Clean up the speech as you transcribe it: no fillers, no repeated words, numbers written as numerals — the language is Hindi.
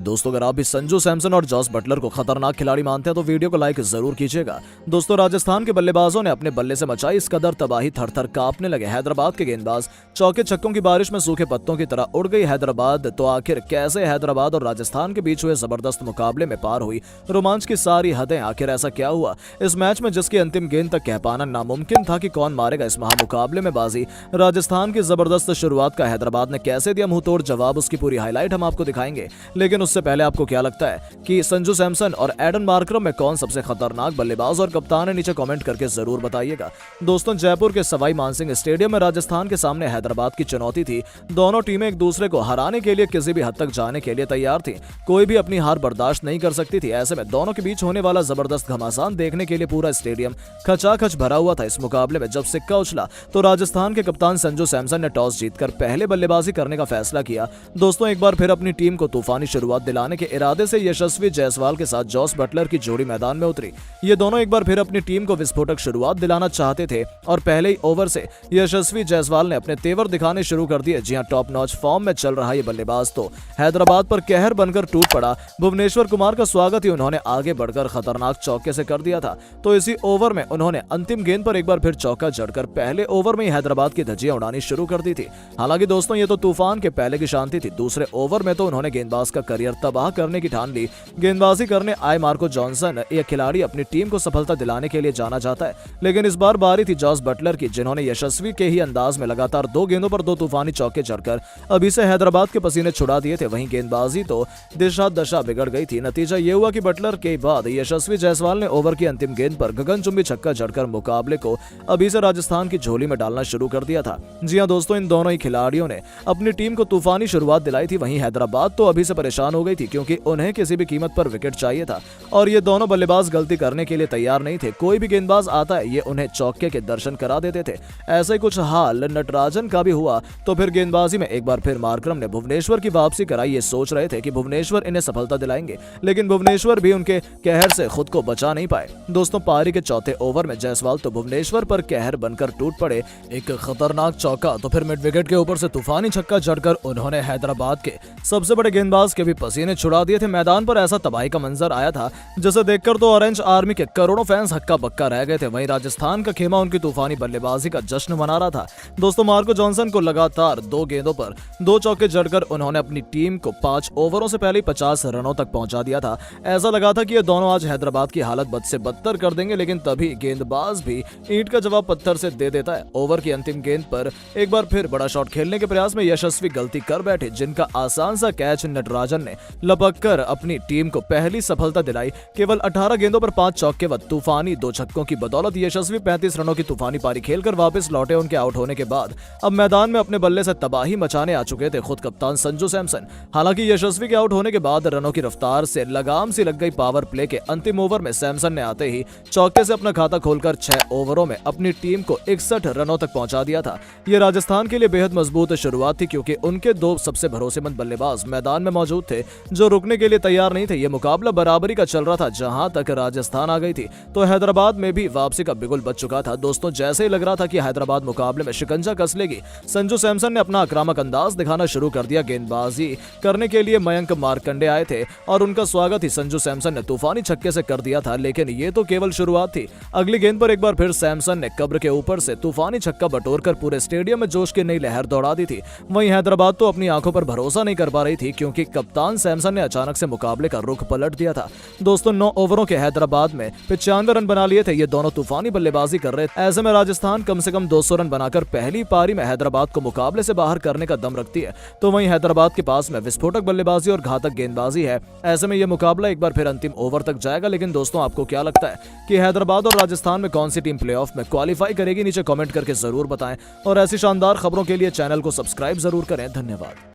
दोस्तों, अगर आप भी संजू सैमसन और जॉस बटलर को खतरनाक खिलाड़ी मानते हैं तो वीडियो को लाइक जरूर कीजिएगा। दोस्तों, राजस्थान के बल्लेबाजों ने अपने बल्ले से मचाई इस कदर तबाही, थर-थर कांपने लगे हैदराबाद के गेंदबाज। चौके छक्कों की बारिश में सूखे पत्तों की तरह उड़ गई हैदराबाद। तो आखिर कैसे हैदराबाद और राजस्थान के बीच हुए जबरदस्त मुकाबले में पार हुई रोमांच की सारी हदें? आखिर ऐसा क्या हुआ इस मैच में जिसकी अंतिम गेंद तक कह पाना नामुमकिन था कि कौन मारेगा इस महामुकाबले में बाजी? राजस्थान की जबरदस्त शुरुआत का हैदराबाद ने कैसे दिया मुंहतोड़ जवाब, उसकी पूरी हाईलाइट हम आपको दिखाएंगे। लेकिन उससे पहले आपको क्या लगता है कि संजू सैमसन और एडन मार्करम में कौन सबसे खतरनाक बल्लेबाज और कप्तान है? नीचे कमेंट करके जरूर बताइएगा। दोस्तों, जयपुर के सवाई मानसिंह स्टेडियम में राजस्थान के सामने हैदराबाद की चुनौती थी। दोनों टीमें एक दूसरे को हराने के लिए किसी भी हद तक जाने के लिए तैयार थी। कोई भी अपनी हार बर्दाश्त नहीं कर सकती थी। ऐसे में दोनों के बीच होने वाला जबरदस्त घमासान देखने के लिए पूरा स्टेडियम खचाखच भरा हुआ था। इस मुकाबले में जब सिक्का उछला तो राजस्थान के कप्तान संजू सैमसन ने टॉस जीतकर पहले बल्लेबाजी करने का फैसला किया। दोस्तों, एक बार फिर अपनी टीम को तूफानी शुरुआत दिलाने के इरादे से यशस्वी जायसवाल के साथ जॉस बटलर की जोड़ी मैदान में उतरी। ये दोनों एक बार फिर अपनी टीम को विस्फोटक शुरुआत दिलाना चाहते थे और पहले ही ओवर से यशस्वी जायसवाल ने अपने तेवर दिखाने शुरू कर दिए। जी हां, टॉप नॉच फॉर्म में चल रहा ये बल्लेबाज तो हैदराबाद पर कहर बनकर टूट पड़ा। भुवनेश्वर कुमार का स्वागत ही उन्होंने आगे बढ़कर खतरनाक चौके से कर दिया था। तो इसी ओवर में उन्होंने अंतिम गेंद पर एक बार फिर चौका जड़कर पहले ओवर में ही हैदराबाद की धज्जियां उड़ानी शुरू कर दी थी। हालांकि दोस्तों, ये तो तूफान के पहले की शांति थी। दूसरे ओवर में तो उन्होंने गेंदबाज का करियर तबाह करने की ठान ली। गेंदबाजी करने आए मार्को जॉनसन, यह खिलाड़ी अपनी टीम को सफलता दिलाने के लिए जाना जाता है। लेकिन इस बार बारी थी जॉस बटलर की, जिन्होंने यशस्वी के ही अंदाज में लगातार 2 गेंदों पर 2 तूफानी चौके जड़कर अभी से हैदराबाद के पसीने छुड़ा दिए थे। वहीं गेंदबाजी तो दिशा दशा बिगड़ गई थी। नतीजा ये हुआ कि बटलर के बाद यशस्वी जायसवाल ने ओवर की अंतिम गेंद पर गगनचुंबी छक्का जड़कर मुकाबले को अभी से राजस्थान की झोली में डालना शुरू कर दिया था। जी हां दोस्तों, इन दोनों ही खिलाड़ियों ने अपनी टीम को तूफानी शुरुआत दिलाई थी। वहीं हैदराबाद तो अभी से परेशान हो गई थी, क्योंकि उन्हें किसी भी कीमत पर विकेट चाहिए था और ये दोनों बल्लेबाज गलती करने के लिए तैयार नहीं थे। कोई भी गेंदबाज आता है, ये उन्हें चौके के दर्शन करा देते थे। ऐसा ही कुछ हाल नटराजन का भी हुआ। तो फिर गेंदबाजी में एक बार फिर मार्करम ने भुवनेश्वर की वापसी कराई। ये सोच रहे थे कि भुवनेश्वर इन्हें सफलता दिलाएंगे, लेकिन भुवनेश्वर भी उनके कहर से खुद को बचा नहीं पाए। दोस्तों, पारी के चौथे ओवर में जायसवाल तो भुवनेश्वर पर कहर बनकर टूट पड़े। एक खतरनाक चौका तो फिर मिड विकेट के ऊपर से तूफानी छक्का जड़कर उन्होंने हैदराबाद के सबसे बड़े गेंदबाज के भी पसीने छुड़ा दिए थे। मैदान पर ऐसा तबाही का मंजर आया था जिसे देखकर तो ऑरेंज आर्मी के करोड़ों फैंस हक्का बक्का रह गए थे। वहीं राजस्थान का खेमा उनकी तूफानी बल्लेबाजी का जश्न मना रहा था। दोस्तों, मार्को जॉनसन को लगातार 2 गेंदों पर 2 चौके जड़कर उन्होंने अपनी टीम को 5 ओवरों से पहले 50 रनों तक पहुंचा दिया था। ऐसा लगा था कि ये दोनों आज हैदराबाद की हालत बद से बदतर कर देंगे, लेकिन तभी गेंदबाज भी ईंट का जवाब पत्थर से दे देता है। ओवर की अंतिम गेंद पर एक बार फिर बड़ा शॉट खेलने के प्रयास में यशस्वी गलती कर बैठे, जिनका आसान सा कैच नटराजन ने लपककर अपनी टीम को पहली सफलता दिलाई। केवल 18 गेंदों पर 5 चौके व तूफानी 2 छक्कों की बदौलत यशस्वी 35 रनों की तूफानी पारी खेलकर वापस लौटे। उनके आउट होने के बाद अब मैदान में अपने बल्ले से तबाही मचाने आ चुके थे खुद कप्तान संजू सैमसन। हालांकि यशस्वी के आउट होने के बाद रनों की रफ्तार से लगाम सी लग गई। पावर प्ले के अंतिम ओवर में सैमसन ने आते ही चौके से अपना खाता खोलकर 6 ओवरों में अपनी टीम को 61 रनों तक पहुंचा दिया था। ये राजस्थान के लिए बेहद मजबूत शुरुआत थी, क्योंकि उनके 2 सबसे भरोसेमंद बल्लेबाज मैदान में मौजूद थे जो रुकने के लिए तैयार नहीं थे। ये मुकाबला बराबरी का चल रहा था। जहां तक राजस्थान आ गई थी तो हैदराबाद में भी वापसी का बिगुल बज चुका था। दोस्तों, जैसे ही लग रहा था कि हैदराबाद मुकाबले में शिकंजा कस लेगी, संजू सैमसन ने अपना आक्रामक अंदाज दिखाना शुरू कर दिया। गेंदबाजी करने के लिए मयंक मार्कंडे आए थे और उनका स्वागत ही संजू सैमसन ने तूफानी छक्के से कर दिया था। लेकिन ये तो केवल शुरुआत थी। अगली गेंद पर एक बार फिर सैमसन ने कब्र के ऊपर से तूफानी छक्का बटोरकर पूरे स्टेडियम में जोश की नई लहर दौड़ा दी थी। वहीं हैदराबाद तो अपनी आंखों पर भरोसा नहीं कर पा रही थी, क्योंकि कप्तान सैमसन ने अचानक से मुकाबले का रुख पलट दिया था। दोस्तों, 9 ओवरों के हैदराबाद में 95 रन बना लिए थे। ये दोनों तूफानी बल्लेबाजी कर रहे थे। ऐसे में राजस्थान कम से कम 200 रन बनाकर पहली पारी में हैदराबाद को मुकाबले से बाहर करने का दम रखती है। तो वहीं हैदराबाद के पास में विस्फोटक बल्लेबाजी और घातक गेंदबाजी है। ऐसे में यह मुकाबला एक बार फिर अंतिम ओवर तक जाएगा। लेकिन दोस्तों, आपको क्या लगता है कि हैदराबाद और राजस्थान में कौन सी टीम प्लेऑफ में क्वालिफाई करेगी? नीचे कमेंट करके जरूर बताएं और ऐसी शानदार खबरों के लिए चैनल को सब्सक्राइब जरूर करें। धन्यवाद।